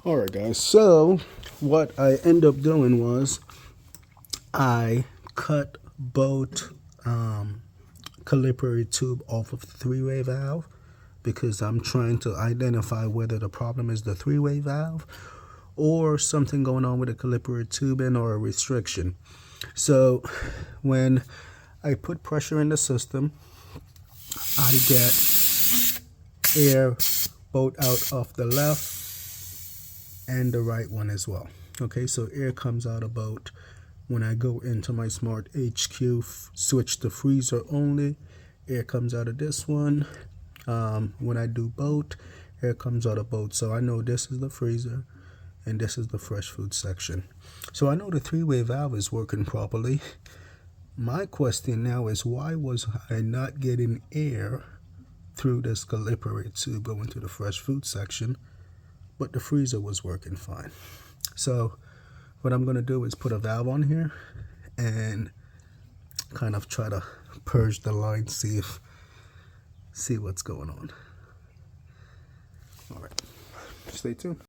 Alright guys, so what I end up doing was I cut both calibrate tube off of the three-way valve because I'm trying to identify whether the problem is the three-way valve or something going on with the calibrate tubing or a restriction. So when I put pressure in the system, I get air both out of the left and the right one as well. Okay, so air comes out of both. When I go into my smart HQ, switch to freezer only, air comes out of this one. When I do both, air comes out of both. So I know this is the freezer and this is the fresh food section. So I know the three-way valve is working properly. My question now is, why was I not getting air through this calibrate tube going to the fresh food section, but the freezer was working fine? So what I'm going to do is put a valve on here and kind of try to purge the line, see what's going on. All right, stay tuned.